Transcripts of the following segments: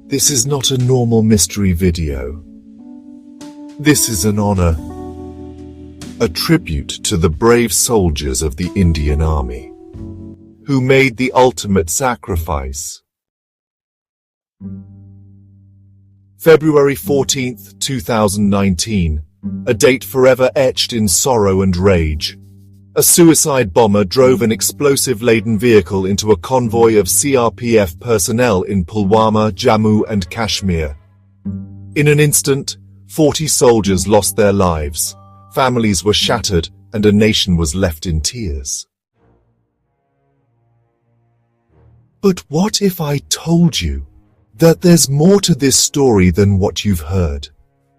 This is not a normal mystery video. This is an honor, a tribute to the brave soldiers of the Indian Army, who made the ultimate sacrifice. February 14th, 2019, a date forever etched in sorrow and rage. A suicide bomber drove an explosive-laden vehicle into a convoy of CRPF personnel in Pulwama, Jammu and Kashmir. In an instant, 40 soldiers lost their lives, families were shattered, and a nation was left in tears. But what if I told you that there's more to this story than what you've heard?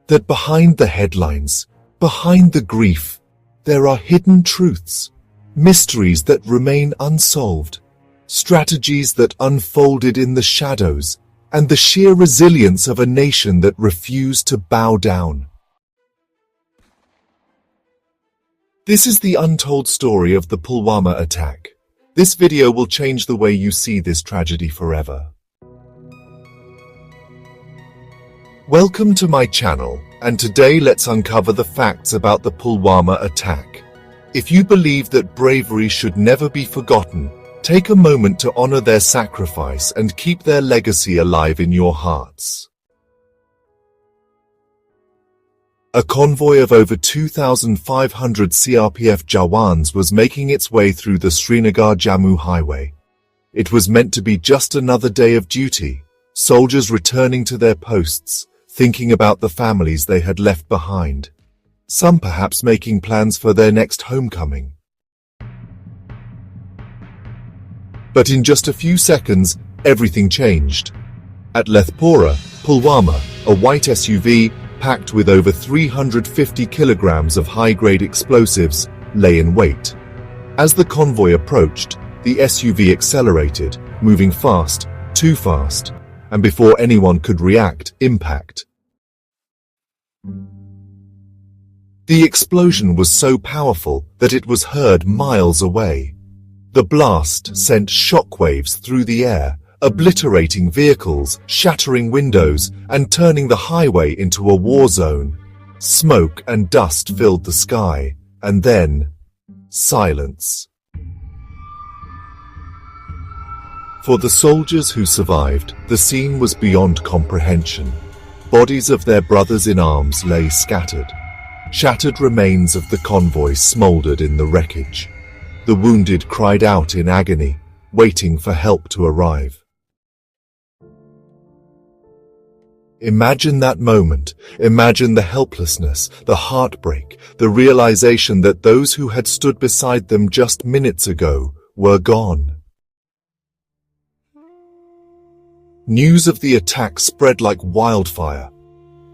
That behind the headlines, behind the grief, there are hidden truths, mysteries that remain unsolved, strategies that unfolded in the shadows, and the sheer resilience of a nation that refused to bow down. This is the untold story of the Pulwama attack. This video will change the way you see this tragedy forever. Welcome to my channel, and today let's uncover the facts about the Pulwama attack. If you believe that bravery should never be forgotten, take a moment to honor their sacrifice and keep their legacy alive in your hearts. A convoy of over 2,500 CRPF Jawans was making its way through the Srinagar-Jammu highway. It was meant to be just another day of duty, soldiers returning to their posts, thinking about the families they had left behind, some perhaps making plans for their next homecoming. But in just a few seconds, everything changed. At Lethpora, Pulwama, a white SUV, packed with over 350 kilograms of high-grade explosives, lay in wait. As the convoy approached, the SUV accelerated, moving fast, too fast, and before anyone could react, impact. The explosion was so powerful that it was heard miles away. The blast sent shockwaves through the air, obliterating vehicles, shattering windows, and turning the highway into a war zone. Smoke and dust filled the sky, and then, silence. For the soldiers who survived, the scene was beyond comprehension. Bodies of their brothers in arms lay scattered. Shattered remains of the convoy smoldered in the wreckage. The wounded cried out in agony, waiting for help to arrive. Imagine that moment. Imagine the helplessness, the heartbreak, the realization that those who had stood beside them just minutes ago were gone. News of the attack spread like wildfire.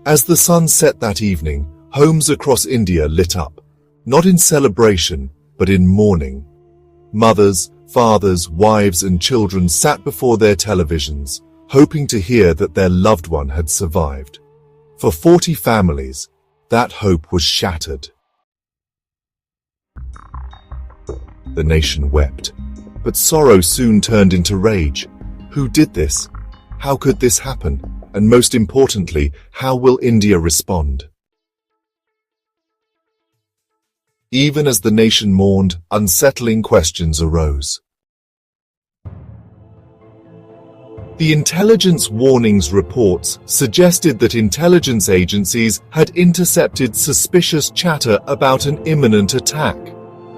As the sun set that evening, homes across India lit up, not in celebration, but in mourning. Mothers, fathers, wives, and children sat before their televisions, hoping to hear that their loved one had survived. For 40 families, that hope was shattered. The nation wept, but sorrow soon turned into rage. Who did this? How could this happen? And most importantly, how will India respond? Even as the nation mourned, unsettling questions arose. The intelligence warnings reports suggested that intelligence agencies had intercepted suspicious chatter about an imminent attack.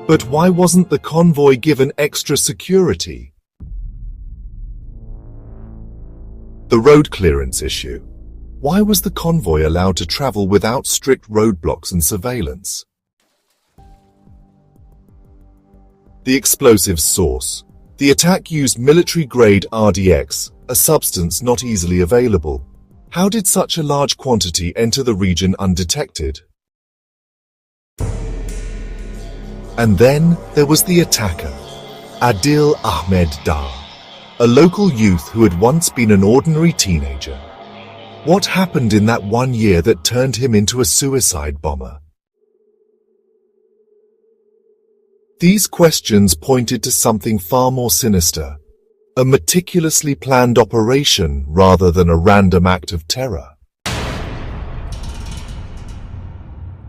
But why wasn't the convoy given extra security? The road clearance issue. Why was the convoy allowed to travel without strict roadblocks and surveillance? The explosives source. The attack used military-grade RDX, a substance not easily available. How did such a large quantity enter the region undetected? And then there was the attacker, Adil Ahmed Dar, a local youth who had once been an ordinary teenager. What happened in that 1 year that turned him into a suicide bomber? These questions pointed to something far more sinister. A meticulously planned operation rather than a random act of terror.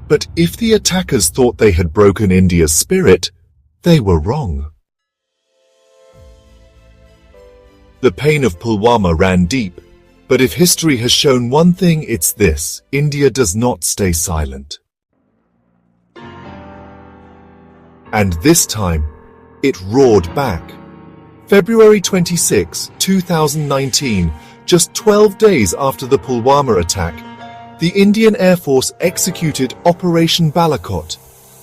But if the attackers thought they had broken India's spirit, they were wrong. The pain of Pulwama ran deep, but if history has shown one thing, it's this: India does not stay silent. And this time, it roared back. February 26, 2019, just 12 days after the Pulwama attack, the Indian Air Force executed Operation Balakot,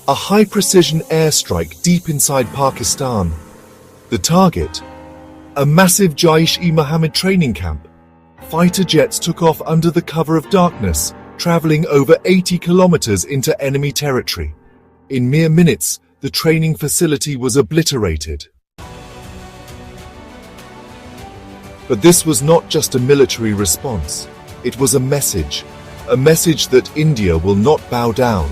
a high-precision airstrike deep inside Pakistan. The target? A massive Jaish-e-Mohammed training camp. Fighter jets took off under the cover of darkness, traveling over 80 kilometers into enemy territory. In mere minutes, the training facility was obliterated. But this was not just a military response. It was a message that India will not bow down,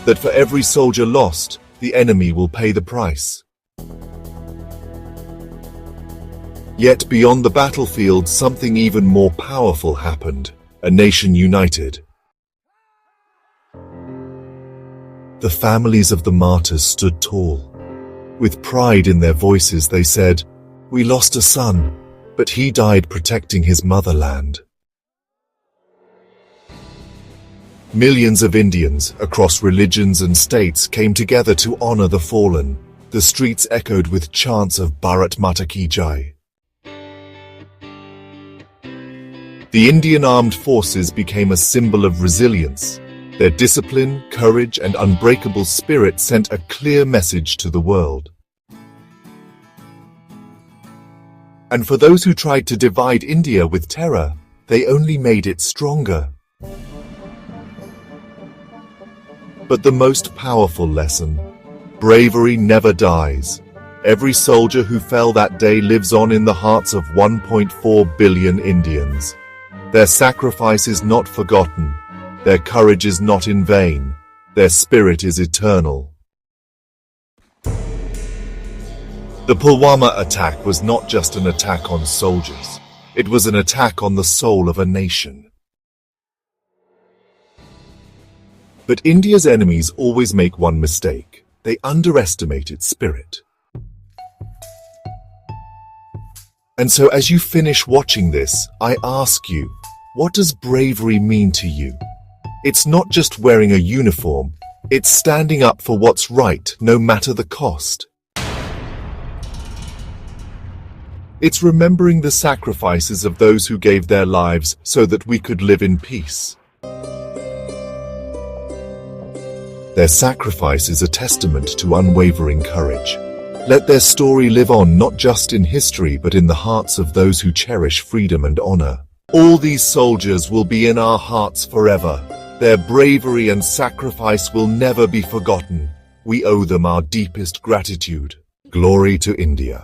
that for every soldier lost, the enemy will pay the price. Yet beyond the battlefield, something even more powerful happened: a nation united. The families of the martyrs stood tall. With pride in their voices, they said, "We lost a son, but he died protecting his motherland." Millions of Indians across religions and states came together to honor the fallen. The streets echoed with chants of Bharat Mata Ki Jai. The Indian Armed Forces became a symbol of resilience. Their discipline, courage, and unbreakable spirit sent a clear message to the world. And for those who tried to divide India with terror, they only made it stronger. But the most powerful lesson: bravery never dies. Every soldier who fell that day lives on in the hearts of 1.4 billion Indians. Their sacrifice is not forgotten. Their courage is not in vain. Their spirit is eternal. The Pulwama attack was not just an attack on soldiers. It was an attack on the soul of a nation. But India's enemies always make one mistake. They underestimate its spirit. And so as you finish watching this, I ask you, what does bravery mean to you? It's not just wearing a uniform. It's standing up for what's right, no matter the cost. It's remembering the sacrifices of those who gave their lives so that we could live in peace. Their sacrifice is a testament to unwavering courage. Let their story live on, not just in history but in the hearts of those who cherish freedom and honor. All these soldiers will be in our hearts forever. Their bravery and sacrifice will never be forgotten. We owe them our deepest gratitude. Glory to India.